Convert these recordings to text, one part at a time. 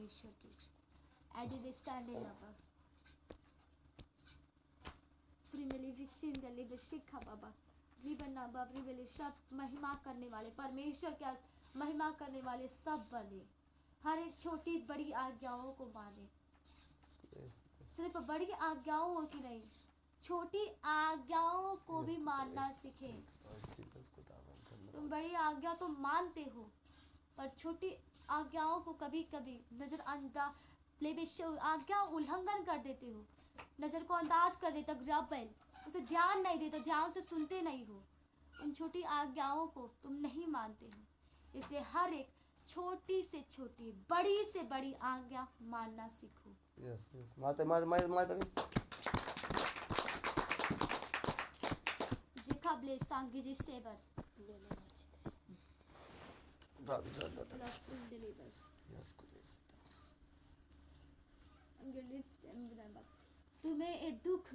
परमेश्वर की। एडिवे स्टैंड इन अबव फ्रीमेली विशिंग द लिव शिखा बाबा रिबन अबव रिबेली सब महिमा करने वाले परमेश्वर क्या महिमा करने वाले सब बने। हर एक छोटी बड़ी आज्ञाओं को माने। सिर्फ बड़ी आज्ञाओं की नहीं, छोटी आज्ञाओं को भी मानना सीखें। तुम बड़ी आज्ञा तो मानते हो, पर छोटी आज्ञाओं को कभी कभी नजरअंदाज आज्ञा उल्लंघन कर देते हो, नजर को अंदाज कर देते हो, ग्रबल उसे ध्यान नहीं देते, ध्यान से सुनते नहीं हो। उन छोटी आज्ञाओं को तुम नहीं मानते हो। इसलिए हर एक छोटी से छोटी बड़ी से बड़ी आज्ञा मानना सीखो। माते जेकाबले सांगी जी सेवर तुम्हें एक दुख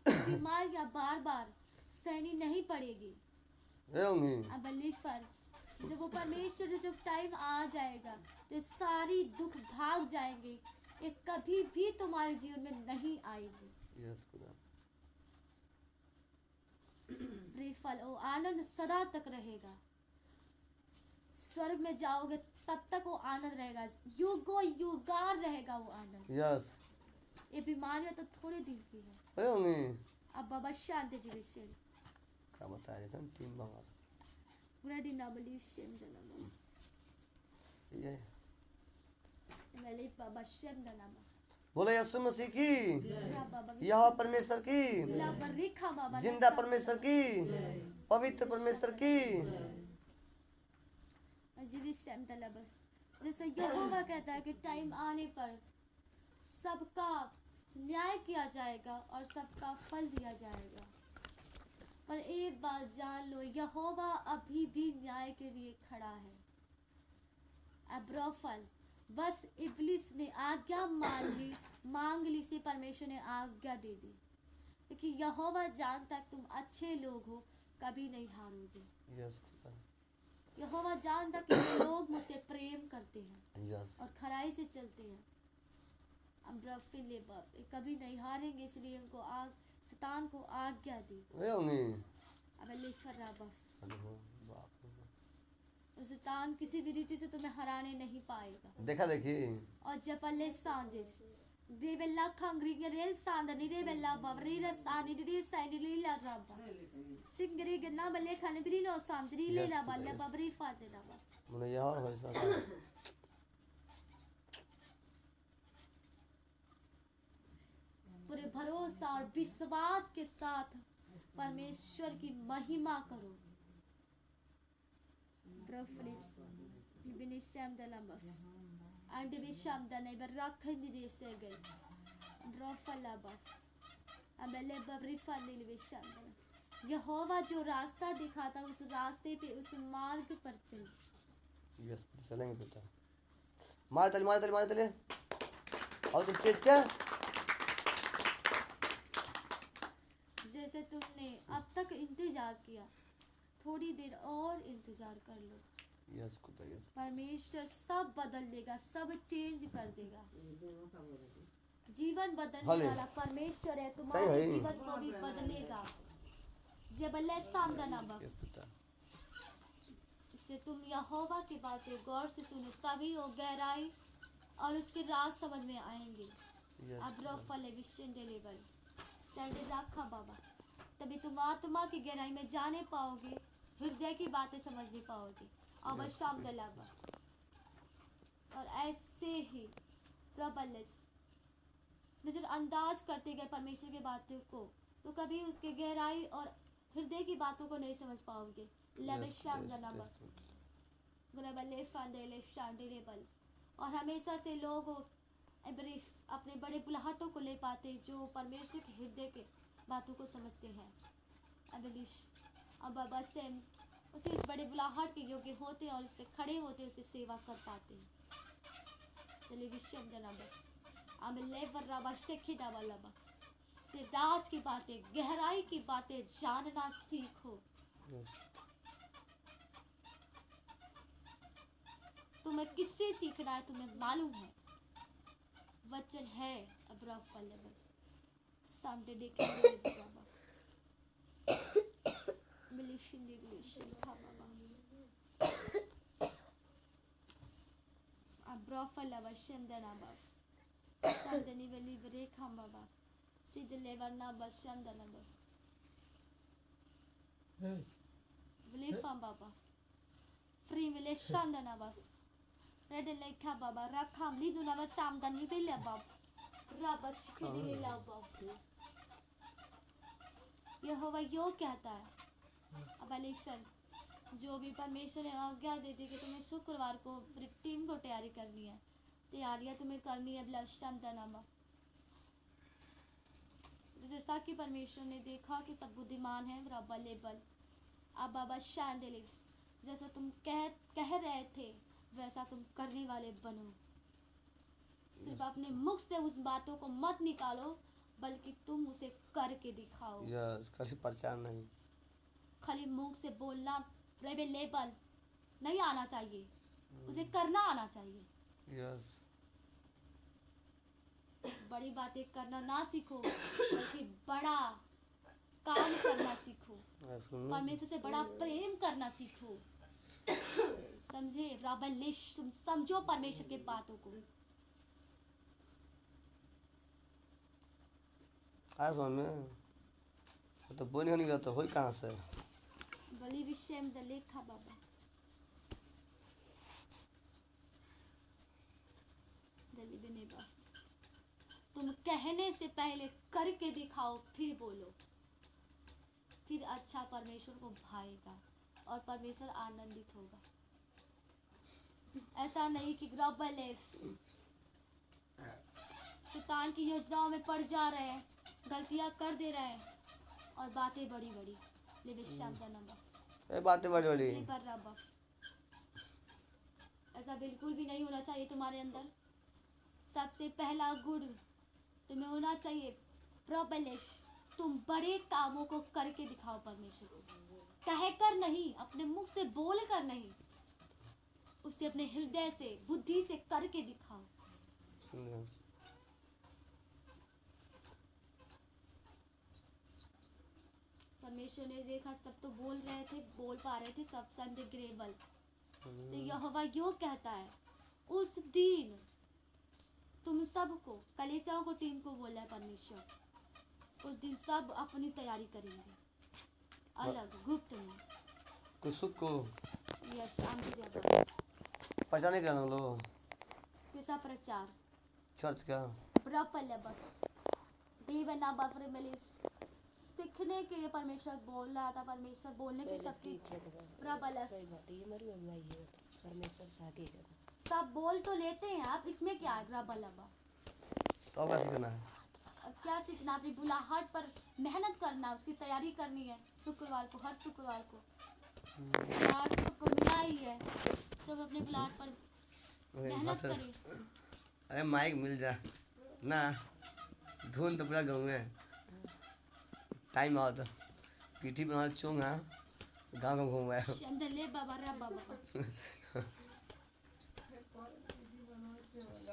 बीमारियां बार बार सहनी नहीं पड़ेगी। जब वो परमेश्वर जब टाइम आ जाएगा तो सारी दुख भाग जाएंगे, ये कभी भी तुम्हारे जीवन में नहीं आएगी। फल वो आनंद सदा तक रहेगा। स्वर्ग में जाओगे तब तक वो आनंद रहेगा, युगो युगार रहेगा वो आनंद। ये बीमारियां तो थोड़े दिन की है। अब बाबा शांति जी विषय क्या बताया था टीम बाहर रेडी ना बली शेम जनम ये मेले बाबा शेम जनम बोले यीशु मसीह की, यह परमेश्वर की, जिंदा परमेश्वर की, पवित्र परमेश्वर की। जैसे यहोवा कहता है कि टाइम आने पर सबका न्याय किया जाएगा और सबका फल दिया जाएगा। पर एक बात जान लो, यहोवा अभी भी न्याय के लिए खड़ा है। अब्रोफल बस इब्लिस ने आज्ञा मांग ली से परमेश्वर ने आज्ञा दे दी, क्योंकि यहोवा जानता तुम अच्छे लोग हो, कभी नहीं हारोगे। यहोवा जानता कि लोग मुझसे प्रेम करते हैं और खराई से चलते हैं। कभी नहीं हारेंगे, इसलिए उनको शैतान को आज्ञा दी। शैतान किसी भी रीति से तुम्हें हराने नहीं पाएगा। देखा देखी और जपले सांजिस देवेला खंगरी रेल सांदनी रेवेला बवरी रसानी री साइनी लीला राबा चिंगरी गन्ना बल्ले खाने बिरिनो सांदरी लीला बल्ले बवरी फाते राबा मुझे यार है सब पूरे भरोसा और विश्वास के साथ परमेश्वर की महिमा करो। ब्रफलिस बिनिशम दलमस अंडविशम दने बरखन जी से गए ब्रफलाबा अबले बबरी फनिल विशम दल यहोवा जो रास्ता दिखाता उस रास्ते पे उस मार्ग पर चल। यस चलेंगे बेटा। मार तले और तुम तेज क्या जैसे तुमने अब तक इंतजार किया, थोड़ी देर और इंतजार कर लो। यस खुदा यस परमेश्वर सब बदल देगा, सब चेंज कर देगा। जीवन बदलने वाला परमेश्वर है, तुम्हारे जीवन को भी बदलेगा। जबले सामदाना से तुम यहोवा की बातें गौर से सुनो, तभी वो गहराई और उसके राज समझ में आएंगे। अब रोफले विशेंडे लेवल सैंडे रखा बाबा, तभी तुम आत्मा की गहराई में जाने पाओगे, हृदय की बातें समझने पाओगे। अब शाम दलाबा और ऐसे ही प्रबलिस नजरअंदाज करते गए परमेश्वर की बातों को, तो कभी उसके गहराई और हृदय की बातों को नहीं समझ पाओगे। और हमेशा से लोग अपने बड़े बुलाहटों को ले पाते जो परमेश्वर के हृदय के बातों को समझते हैं। अब सेम उसे इस बड़े बुलाहट के योग्य होते हैं और इस पे खड़े होते हैं, उसकी सेवा कर पाते हैं। से राज की बातें, गहराई की बातें जानना सीखो। तुम्हें किससे सीखना है तुम्हें मालूम है, वचन है अब्राफल बस सामने देखे बाबा मिलिशिन दिग्लिशन था बाबा अब्राफल वशम दना बाबा संदनी वली बरे खम बाबा सिद लेवरना वशम दना बाबा वली फम बाबा फ्री मिलिशन दना बाबा रेड लेखा बाबा रखम ली दुना वसाम दनी बेले बाबा रबश के दिले ला बाबा यहोवा यो कहता है अब अलीफल जो भी परमेश्वर ने आज्ञा देती कि तुम्हें शुक्रवार को टीम को तैयारी करनी है तैयारियां तुम्हें करनी है ब्लशम तनामा जैसा कि परमेश्वर ने देखा कि सब बुद्धिमान है रब्बा लेबल अब बाबा शांदिलिफ जैसा तुम कह रहे थे वैसा तुम करने वाले बनो सिर्फ अपने मुख से उस बातों को मत निकालो बल्कि तुम उसे करके दिखाओ खाली प्रचार नहीं खाली मुंह से बोलना लेबल नहीं आना चाहिए उसे करना आना चाहिए बड़ी बातें करना ना सीखो बल्कि बड़ा काम करना सीखो परमेश्वर से बड़ा प्रेम करना सीखो समझे राबलिश तुम समझो परमेश्वर के बातों को आज में तो बोल नहीं रहा तो होई कहाँ से बली विषय में लेखा बाबा दली बनेबा तुम कहने से पहले करके दिखाओ फिर बोलो फिर अच्छा परमेश्वर को भाएगा और परमेश्वर आनंदित होगा ऐसा नहीं कि शैतान की योजनाओं में पड़ जा रहे हैं गलतियां कर दे रहे हैं और बातें बड़ी बड़ी बातें बड़ी बड़ी ऐसा बिल्कुल भी नहीं होना चाहिए तुम्हारे अंदर सबसे पहला गुण तुम्हें होना चाहिए प्रबलिश तुम बड़े कामों को करके दिखाओ परमेश्वर को कहकर नहीं अपने मुख से बोल कर नहीं उसे अपने हृदय से बुद्धि से करके दिखाओ परमेश्वर ने देखा सब तो बोल रहे थे बोल पा रहे थे सब संत ग्रेबल तो यहोवा यो कहता है उस दिन तुम सबको कलीसियाओं को टीम को बोला है परमेश्वर उस दिन सब अपनी तैयारी करेंगे अलग गुप्त में कुछ को यस पता नहीं करना लो किसा प्रचार चर्च का प्रपल बस बना बापरे मिलिस सीखने के लिए परमेश्वर बोल रहा था परमेश्वर बोलने की शक्ति प्रबल सब बोल तो लेते हैं आप इसमें क्या है प्रबल तो क्या सीखना है क्या सीखना अपनी बुलाहट पर मेहनत करना उसकी तैयारी करनी है शुक्रवार को हर शुक्रवार को बुलाहट सबको मिला ही है सब अपने बुलाहट पर मेहनत करें अरे माइक मिल जा ना धुन तो पूरा गाँव में टाइम आओ तो पीठी बना चोंगा गाँव में घूम रहा चंदले बाबा रा बाबा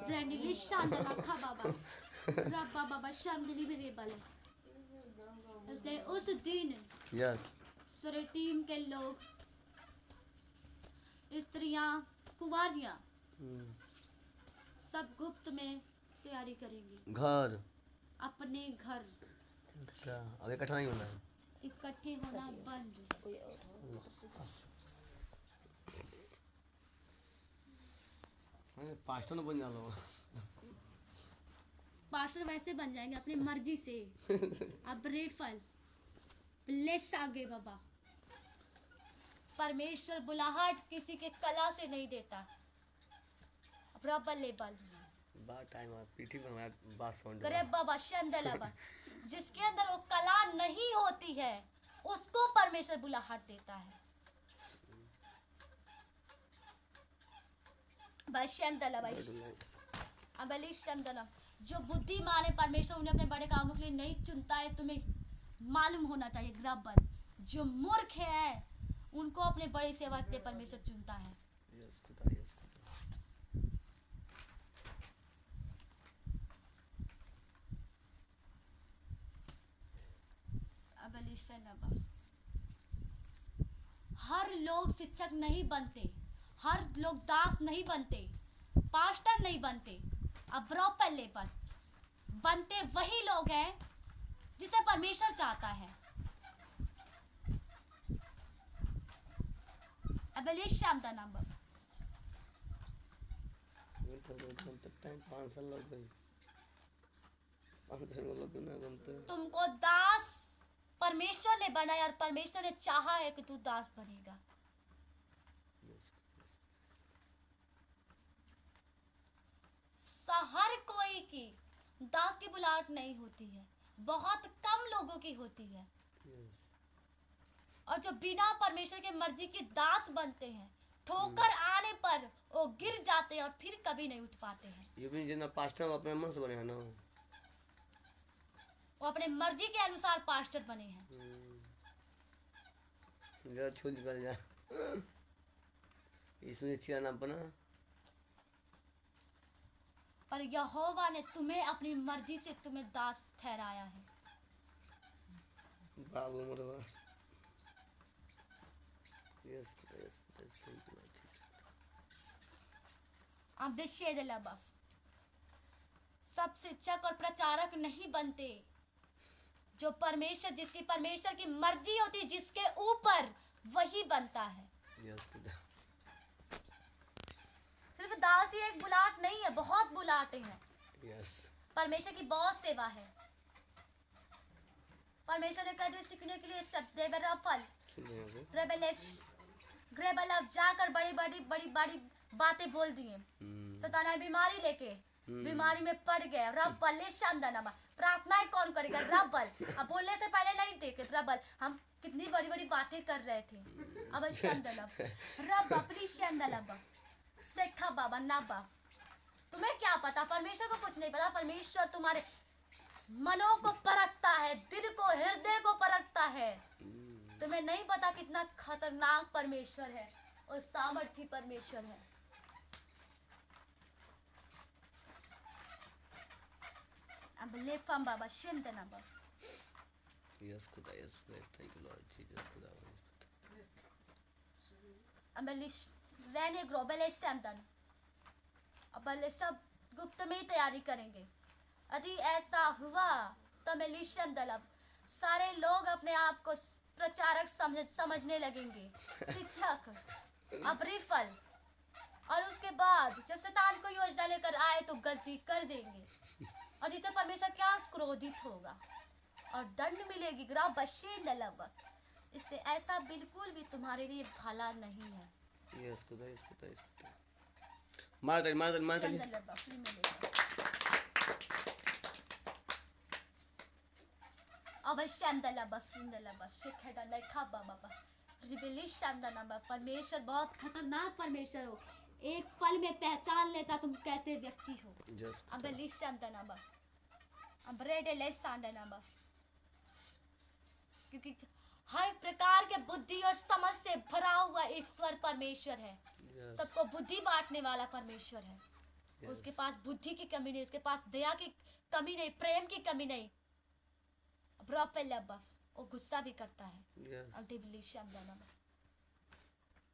ब्रांडली शानदार रखा बाबा रब्बा बाबा शानदारी भी रेबल इसलिए उस दिन यस सारे टीम के लोग स्त्रियां कुंवारियां सब गुप्त में तैयारी करेंगी घर अपने घर अच्छा अब इकट्ठा नहीं होना है इकट्ठे होना बंद पास्टर न बन जाओ पास्टर वैसे बन जाएंगे अपनी मर्जी से अब रेफल ब्लेस आगे बाबा परमेश्वर बुलाहट किसी के कला से नहीं देता प्रबल लेबल बात टाइम पीठी बनवाया बात सुन करे बाबा शंदलाबा जिसके अंदर वो कला नहीं होती है उसको परमेश्वर बुलाहट देता है बशंदला भाई अबली शंदला जो बुद्धिमान है परमेश्वर उन्हें अपने बड़े कामों के लिए नहीं चुनता है तुम्हें मालूम होना चाहिए ग्रबल जो मूर्ख है उनको अपने बड़ी सेवा के लिए परमेश्वर चुनता है हर लोग शिक्षक नहीं बनते, हर लोग दास नहीं बनते, पास्टर नहीं बनते। अब पहले पर बनते वही लोग हैं जिसे परमेश्वर चाहता है। शाम नंबर टाइम 5 साल लग गई। 5 साल लग ना गमते। तुमको दास परमेश्वर ने बनाया और परमेश्वर ने चाहा है कि तू दास बनेगा। हर कोई की दास की बुलाहट नहीं होती है, बहुत कम लोगों की होती है। और जो बिना परमेश्वर के मर्जी के दास बनते हैं, ठोकर आने पर वो गिर जाते हैं और फिर कभी नहीं उठ पाते हैं। ये भी जितना पास्टर अपने मन से बने हैं ना, वो अपने मर्जी के अनुसार पास्टर बने हैं। जरा छूट कर जा इसमें चिरा नाम बना। पर यहोवा ने तुम्हें अपनी मर्जी से तुम्हें दास ठहराया है। बाबू मरवा यस अब सब शिक्षक और प्रचारक नहीं बनते। जो परमेश्वर, जिसकी परमेश्वर की मर्जी होती है जिसके ऊपर, वही बनता है। सिर्फ दास ही एक बुलाहट नहीं है, बहुत बुलाहटें हैं। परमेश्वर की बहुत सेवा है। परमेश्वर ने कह दिया सीखने के लिए सब ग्रेबल जाकर बड़ी बातें बोल दिए। सताना बीमारी लेके बीमारी में पड़ गया। रब्बल शानदानामा प्रार्थनाएं कौन करेगा? रब्बल। अब बोलने से पहले नहीं थे कि रब्बल हम कितनी बड़ी बातें कर रहे थे। अब शानदाना रब अपनी शानदाना सेखा बाबा नाबा। तुम्हें क्या पता? परमेश्वर को कुछ नहीं पता। परमेश्वर तुम्हारे मनों को परखता है, दिल को, हृदय को परखता है। तुम्हें नहीं पता कितना खतरनाक परमेश्वर है और सामर्थी परमेश्वर है। अब ले फम बाबा शिम देना बा। यस खुदा थैंक यू लॉर्ड जीसस खुदा। अब रहने ग्लोबल स्टैंडर्ड। अब सब गुप्त में ही तैयारी करेंगे। यदि ऐसा हुआ तो मिलिशियन दल सारे लोग अपने आप को प्रचारक समझने लगेंगे, शिक्षक, अब रिफल। और उसके बाद जब शैतान को योजना लेकर आए तो गलती कर देंगे और जिसे परमेश्वर क्या क्रोधित होगा और दंड मिलेगी। इसलिए ऐसा बिल्कुल भी तुम्हारे लिए भला नहीं है। यस खुदा मार परमेश्वर बहुत खतरनाक परमेश्वर हो। एक पल में पहचान लेता तुम कैसे व्यक्ति हो। क्योंकि हर प्रकार के बुद्धि और समझ से भरा हुआ ईश्वर परमेश्वर है। सबको बुद्धि बांटने वाला परमेश्वर है। उसके पास बुद्धि की कमी नहीं, उसके पास दया की कमी नहीं, प्रेम की कमी नहीं। वो गुस्सा भी करता है।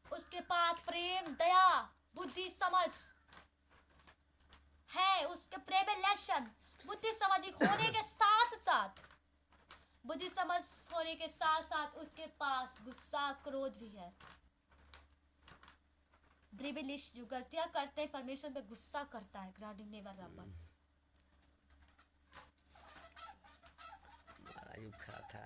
उसके पास प्रेम, दया, बुद्धि, समझ है। उसके प्रेम बुद्धि समझ होने के साथ साथ उसके पास गुस्सा, क्रोध भी है। जो गलतियां करते हैं परमेश्वर पे गुस्सा करता है। था।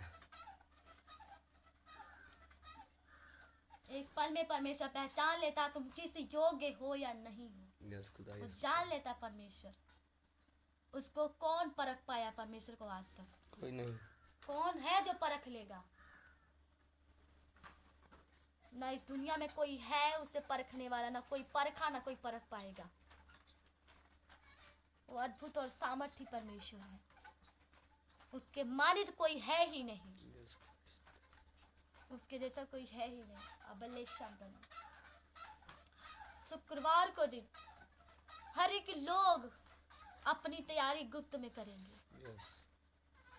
एक पल में परमेश्वर पहचान लेता तुम किस योग्य हो या नहीं हो। वो जान लेता परमेश्वर। उसको कौन परख पाया परमेश्वर को आज तक? कोई नहीं। कौन है जो परख लेगा? ना इस दुनिया में कोई है उसे परखने वाला, ना कोई परखा, ना कोई परख पाएगा। वो अद्भुत और सामर्थी परमेश्वर है। उसके मानित कोई है ही नहीं। उसके जैसा कोई है ही नहीं। शुक्रवार को दिन हर एक लोग अपनी तैयारी गुप्त में करेंगे।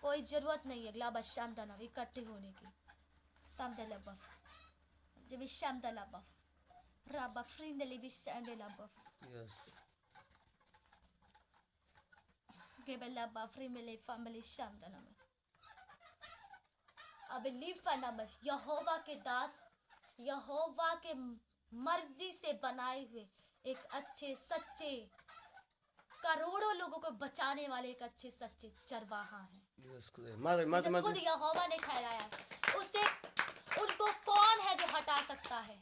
कोई जरूरत नहीं है ग्लाबा शामदाना इकट्ठे होने की शामदला जब शामदला राबा फ्रिंदली विशांडला Yes. गेबला फ्रिमले फैमिली शामदला में अब लीफना बस यहोवा के दास यहोवा के मर्जी से बनाए हुए एक अच्छे सच्चे करोड़ों लोगों को बचाने वाले एक अच्छे सच्चे चरवाहा है Yes, खुदा मत जिसे खुद यहोवा ने ठहराया है उसे उनको कौन है जो हटा सकता है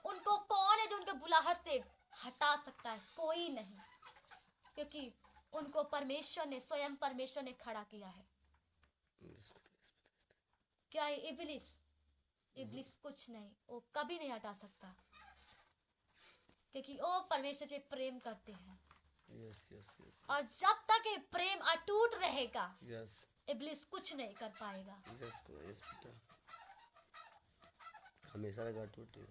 उनको कौन है जो उनके बुलाहट से हटा सकता है कोई नहीं क्योंकि उनको परमेश्वर ने स्वयं परमेश्वर ने खड़ा किया है क्या है इब्लिस इब्लिस कुछ नहीं वो कभी नहीं हटा सकता क्योंकि वो परमेश्वर से प्रेम करते हैं Yes, yes, yes. और जब तक ये प्रेम अटूट रहेगा Yes. इब्लिस कुछ नहीं कर पाएगा Yes, खुदा yes बेटा हमेशा लगा टूटे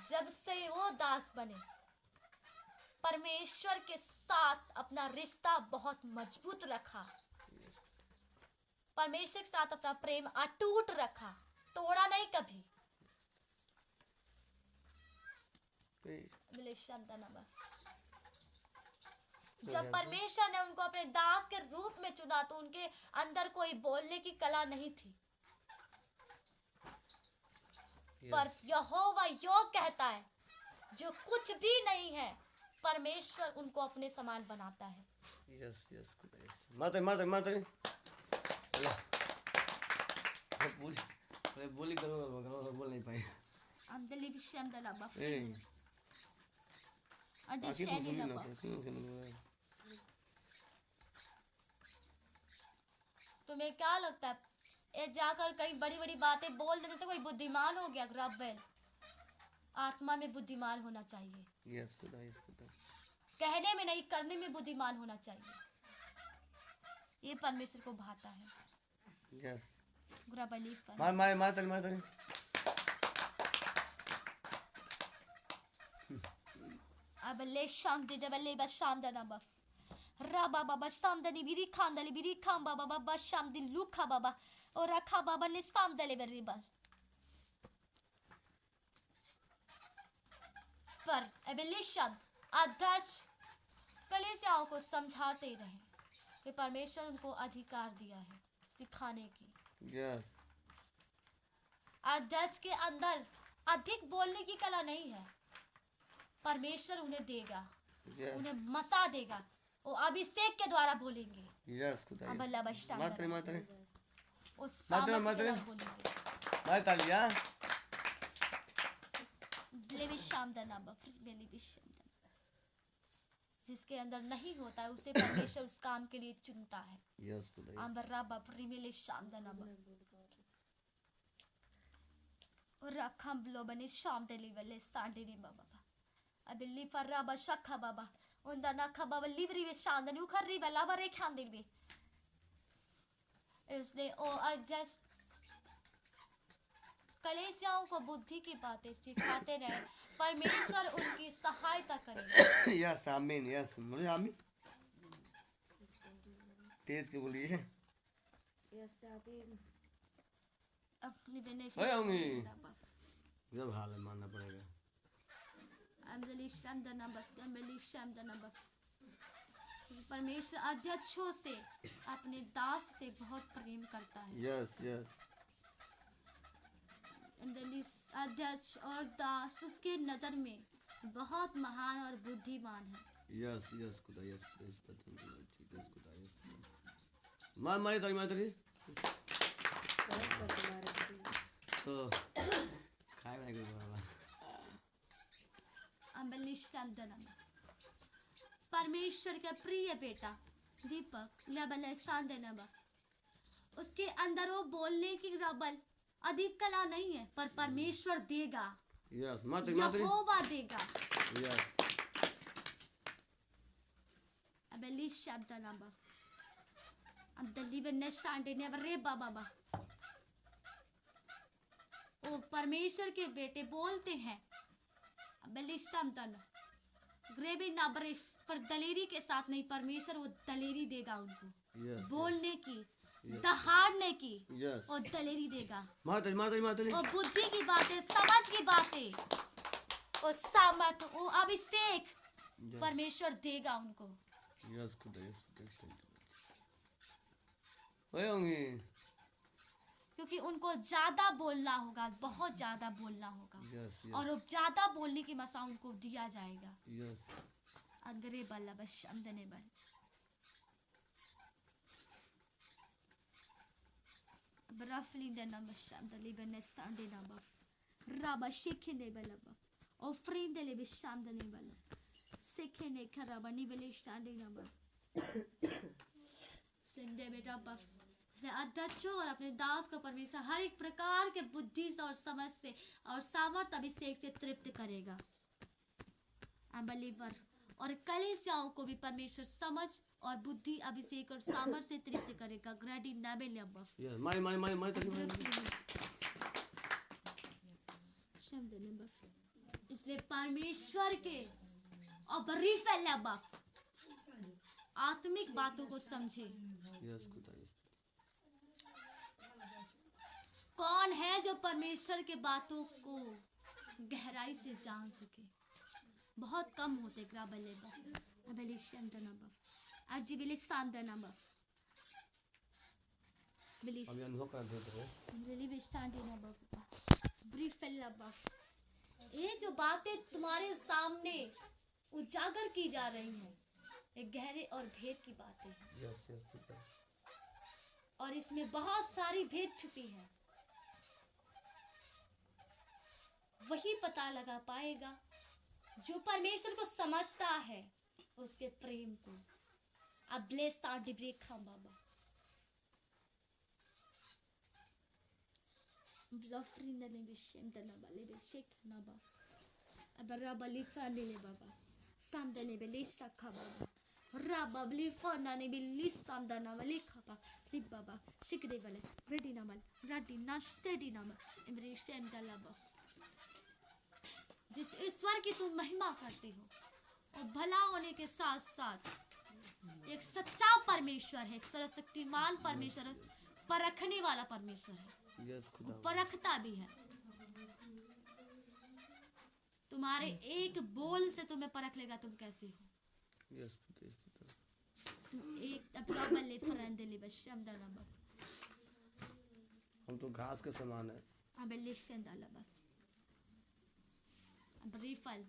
जब से वो दास बने परमेश्वर के साथ अपना रिश्ता बहुत मजबूत रखा परमेश्वर के साथ अपना प्रेम अटूट रखा तोड़ा नहीं कभी जब परमेश्वर ने उनको अपने दास के रूप में चुना तो उनके अंदर कोई बोलने की कला नहीं थी पर यहोवा यो कहता है जो कुछ भी नहीं है परमेश्वर उनको अपने समान बनाता है Yes, yes, खुदा yes. मत बोली करो बोल नहीं पाए तुम्हें क्या लगता है ये जाकर कई बड़ी बड़ी बातें बोल देने से कोई बुद्धिमान हो गया रब्बेल आत्मा में बुद्धिमान होना चाहिए Yes, खुदा yes, खुदा कहने में नहीं करने में बुद्धिमान होना चाहिए ये परमेश्वर को भाता है Yes. गुरा बिलीव कर मार अब ले शांग दे जब ले बस शाम दना बा राबा बाबा शाम दनी बिरी खान दली बिरी खाम बाबा बाबा शाम दिन लुखा बाबा और रखा बाबा ने शाम दले बेरी बल पर एबेलिशन अध्यक्ष कलीसियाओं को समझाते रहे कि परमेश्वर उनको अधिकार दिया है सिखाने की Yes. अध्यक्ष के अंदर अधिक बोलने की कला नहीं है परमेश्वर उन्हें देगा Yes. उन्हें मसा देगा वो अभिषेक के द्वारा बोलेंगे Yes, खुदा अब yes. अल्लाह बख्शा मातरे वो सामर्थ के द्वारा बोलेंगे मार तालिया लेवी शाम दना बफ्रिस बेली बिशम जिसके अंदर नहीं होता है उसे परमेश्वर उस काम के लिए चुनता है Yes, खुदा yes. अंबर्रा बफ्री मेले शाम दना और रखम ब्लो बने शाम दली वाले सांडे नी बाबा अब ली फर्रा बशखा बाबा उनदा ना खबा लिवरी वे शाम दनी उखरी वाला बारे खान दिल भी इसने ओ अजस कलेसियाओं को बुद्धि की बातें सिखाते रहे परमेश्वर उनकी सहायता करेगा Yes, आमीन yes. मुझे आमीन तेज के बोलिए अपनी बेनिफिट ओए होंगी जब हाल है मानना पड़ेगा अम्बली शाम दना अम्बली शाम दना परमेश्वर अध्यक्षों से अपने दास से बहुत प्रेम करता है Yes, yes. अध्यक्ष और दास उसके नजर में बहुत महान और बुद्धिमान है Yes, yes, खुदा yes, yes, yes, खुदा yes. मार ताली तो खाए ना कुछ बाबा अम्बली शाम दना परमेश्वर का प्रिय बेटा दीपक लबल सांदनबा उसके अंदर वो बोलने की रबल अधिक कला नहीं है पर परमेश्वर देगा Yes, मातरी यहोवा देगा Yes. अबली शब्द नंबर अब दलीव ने सांडे ने रे बाबा ओ परमेश्वर के बेटे बोलते हैं ग्रेबी ना बरे पर दलेरी के साथ नहीं, परमेश्वर वो दलेरी देगा उनको, बोलने की, दहाड़ने की, और दलेरी देगा, और बुद्धि की बातें, समझ की बातें, और सामर्थ, वो अभिषेक परमेश्वर देगा उनको। क्योंकि उनको ज्यादा बोलना होगा, बहुत ज्यादा बोलना होगा, और वो ज्यादा बोलने की मसा उनको दिया जाएगा। अंदरे बल्ला बस अंदने बल रफली द नंबर शाम द लिबन संडे नंबर रबा शिखे ने बल और फ्रेंड ले भी शाम द ने बल शिखे ने खराब नहीं बले संडे नंबर संडे बेटा बस से अध्यक्षों और अपने दास को परमेश्वर हर एक प्रकार के बुद्धि से और समझ से और सामर्थ अभिषेक से तृप्त करेगा। अबलीवर और कलीसियाओं को भी परमेश्वर समझ और बुद्धि अभिषेक और सामर्थ से तृप्त करेगा। ग्रेडी नाबेल अब्बा इसलिए परमेश्वर के और बरीफेल अब्बा आत्मिक बातों को समझे। कौन है जो परमेश्वर के बातों को गहराई से जान सके? बहुत कम होते ग्राबले अबले शंदनबा अजीबले सांदनबा बिली अभी अनुभव कर देते हैं बिली विस्तांडिनबा ब्रीफेलबा ये जो बातें तुम्हारे सामने उजागर की जा रही हैं, एक गहरे और भेद की बातें हैं, और इसमें बहुत सारी भेद छुपी है। वही पता लगा पाएगा जो परमेश्वर को समझता है, उसके प्रेम को। अब ब्लेस्ता डिब्रे खांबाबा ब्लफरिंद ने विषम दना वाले विषेक नबा अब रबली फंडले बाबा सामदने बेली सखा बाबा रबली फंडने बेली सामदना वाले खापा रिब बाबा शिकदे वाले रेडी नमल राडी नास्टेडी नमल इम्ब्रेस्टेम दलाबा जिस ईश्वर की तुम महिमा करते हो और भला होने के साथ साथ एक सच्चा परमेश्वर है, एक सर्वशक्तिमान परमेश्वर है, परखने वाला परमेश्वर है, परखता भी है। तुम्हारे एक बोल से तुम्हें परख लेगा तुम कैसे हो। एक हम तो घास के समान है। फल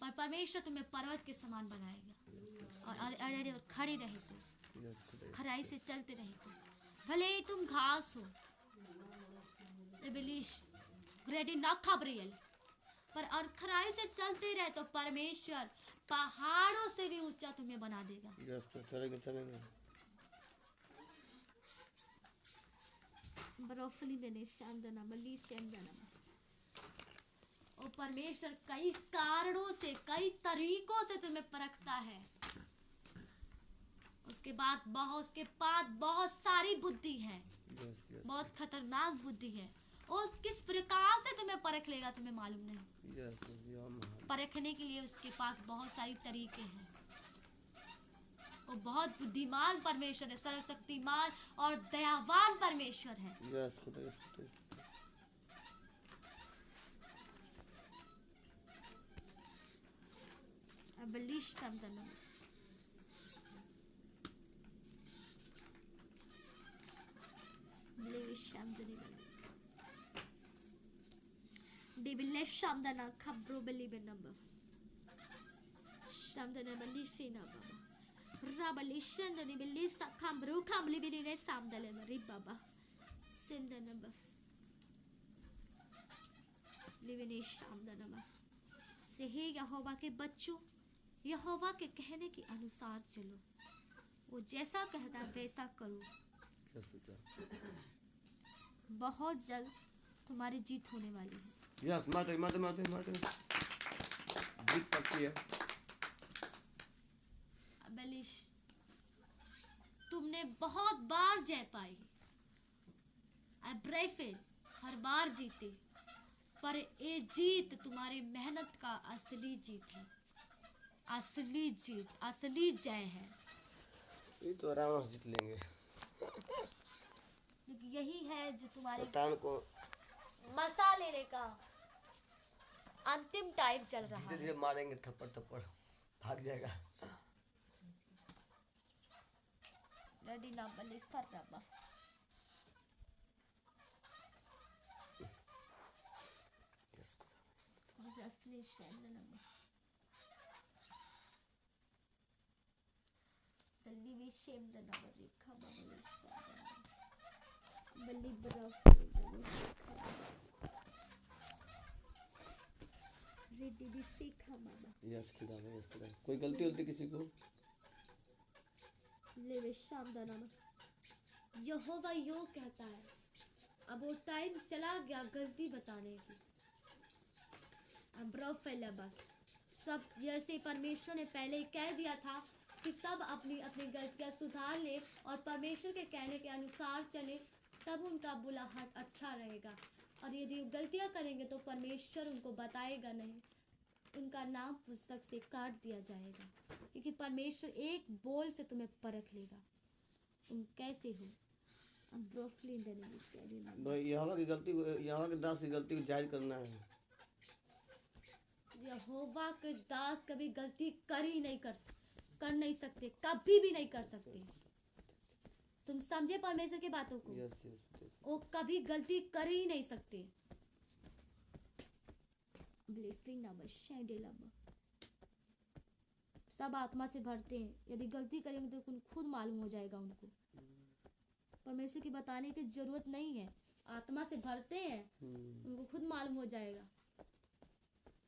पर परमेश्वर तुम्हें पर्वत के समान बनाएगा और अड़े और खड़े रहते, खराई से चलते रहते, भले ही तुम घास हो ग्रेडी ना खबरियल पर और खराई से चलते रहे तो परमेश्वर पहाड़ों से भी ऊंचा तुम्हें बना देगा। बरोफली देने शांदना बली सेंदना और परमेश्वर कई कारणों से, कई तरीकों से तुम्हें परखता है। उसके बाद बहुत सारी बुद्धि है, बहुत खतरनाक बुद्धि है। और किस प्रकार से तुम्हें परख लेगा तुम्हें मालूम नहीं। परखने के लिए उसके पास बहुत सारी तरीके हैं। वो बहुत बुद्धिमान परमेश्वर है, सर्वशक्तिमान और दयावान परमेश्वर है। बलिश संतन बलिश संतनी डिबिलेश संतना खब्रो बलि बनब संतना बलि फिना बाबा राबलि संतनी बलि सखम्ब्रो खम्बलि बिने सामदले मरी बाबा संतना बस लिविनेश संतना से हे यहोवा के बच्चों, यहोवा के कहने के अनुसार चलो, वो जैसा कहता है वैसा करो। बहुत जल्द तुम्हारी जीत होने वाली है। यस माते जीत पक्की है। अबलिश तुमने बहुत बार जय पाई, अब्रेफेल हर बार जीते, पर ये जीत तुम्हारी मेहनत का असली जीत है, असली जीत, असली जय है। ये तो आराम से जीत लेंगे। क्योंकि यही है जो तुम्हारे शैतान को मसा लेने का अंतिम टाइम चल रहा धीरे है। धीरे मारेंगे, थप्पड़ थप्पड़ भाग जाएगा। रेडी ना बल्ले फर्राबा। यस खुदा, यस खुदा। कोई गलती होती किसी को? यहोवा यो कहता है, अब वो टाइम चला गया गलती बताने की। अब फैला बस सब, जैसे परमेश्वर ने पहले ही कह दिया था कि सब अपनी अपनी गलतियां सुधार ले और परमेश्वर के कहने के अनुसार चले, तब उनका बुलाहट अच्छा रहेगा। और यदि वो गलतियां करेंगे तो परमेश्वर उनको बताएगा नहीं, उनका नाम पुस्तक से काट दिया जाएगा। क्योंकि परमेश्वर एक बोल से तुम्हें परख लेगा तुम कैसे हो। भाई यहाँ की गलती, यहाँ के दास की गलती को जाहिर करना है। यहोवा के दास कभी गलती कर नहीं सकते, कभी भी नहीं कर सकते। तुम समझे परमेश्वर की बातों को? Yes yes yes. वो कभी गलती कर ही नहीं सकते। सब आत्मा से भरते हैं, यदि गलती करेंगे तो खुद मालूम हो जाएगा उनको। परमेश्वर की बताने की जरूरत नहीं है, आत्मा से भरते हैं उनको खुद मालूम हो जाएगा।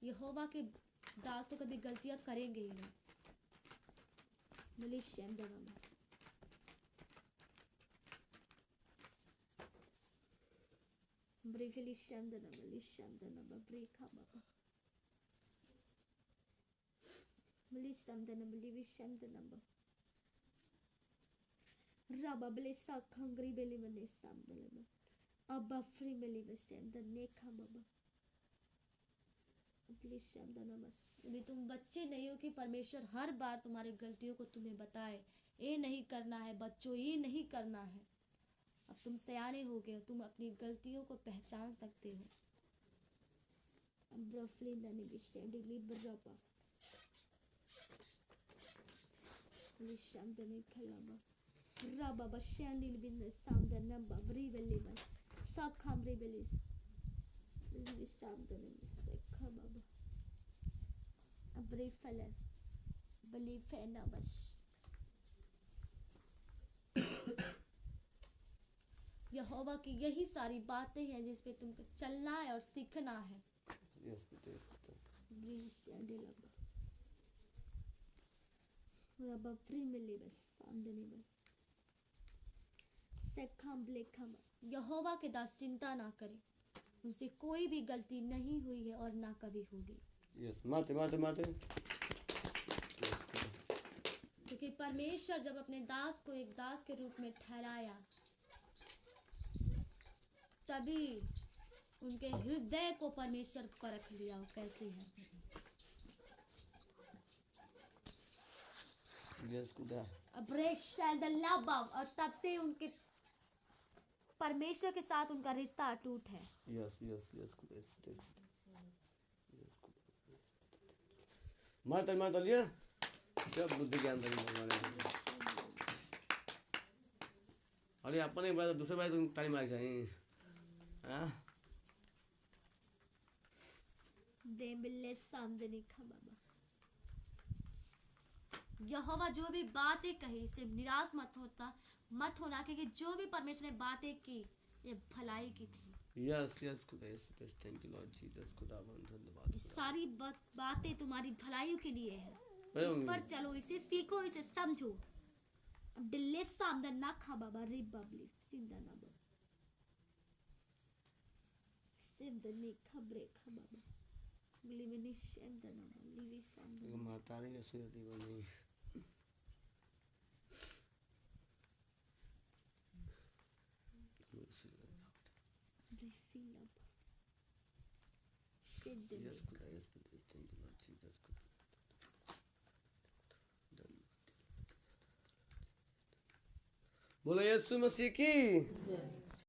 यहोवा के दास तो कभी गलतियां करेंगे ही नहीं। अभी तुम बच्चे नहीं हो कि परमेश्वर हर बार तुम्हारी गलतियों को तुम्हें बताए, ये नहीं करना है बच्चों, ये नहीं करना है। अब तुम सयाने हो गए हो, तुम अपनी गलतियों को पहचान सकते हो। यहोवा की यही सारी बातें हैं जिस पे तुमको चलना है और सीखना है। Yes yes. यहोवा के दास चिंता ना करें, उनसे कोई भी गलती नहीं हुई है और ना कभी होगी। यस, माते माते माते। क्योंकि परमेश्वर जब अपने दास को एक दास के रूप में ठहराया, तभी उनके हृदय को परमेश्वर परख लिया वो कैसे है। यस खुदा। और तब से उनके परमेश्वर के साथ उनका रिश्ता अटूट है। यस यस यस खुदा। माता लिया जब बुद्धि ज्ञान तक भगवान ने। अरे अपने बात दूसरे बात तुम ताली मार जाए। हाँ यहोवा जो भी बातें कही इससे निराश मत होना, क्योंकि जो भी परमेश्वर ने बातें की ये भलाई की थी। यस यस खुदा, yes thank you Lord Jesus खुदा, धन्यवाद। सारी बातें तुम्हारी भलाई के लिए है। इस पर चलो, इसे सीखो, इसे समझो। दिल्ली सामने ना खा बाबा रे बबली सिंदा ना बाबा सिंदा ने खबरे खा बाबा लिविनी सिंदा ना लिवी सामने माता रे सुरती बनी। चीज दे Yes, दे। खुदा, yes, खुदा, thank you, Lord Jesus, खुदा। बोलो यीशु मसीह की